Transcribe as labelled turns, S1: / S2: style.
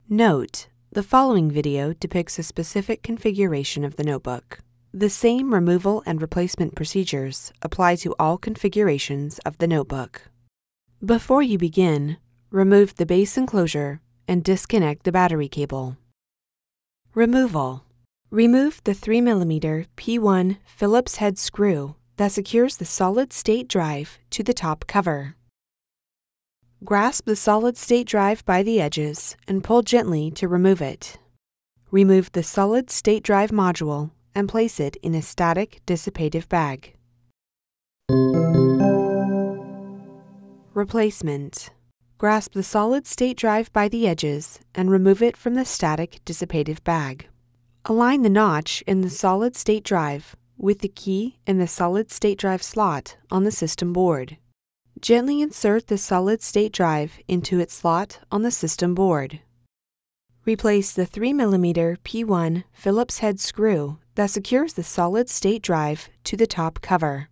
S1: Note: the following video depicts a specific configuration of the notebook. The same removal and replacement procedures apply to all configurations of the notebook. Before you begin, remove the base enclosure and disconnect the battery cable. Removal. Remove the 3mm P1 Phillips head screw that secures the solid-state drive to the top cover. Grasp the solid-state drive by the edges and pull gently to remove it. Remove the solid-state drive module and place it in a static dissipative bag. Replacement. Grasp the solid-state drive by the edges and remove it from the static dissipative bag. Align the notch in the solid-state drive with the key in the solid-state drive slot on the system board. Gently insert the solid-state drive into its slot on the system board. Replace the 3mm P1 Phillips head screw that secures the solid-state drive to the top cover.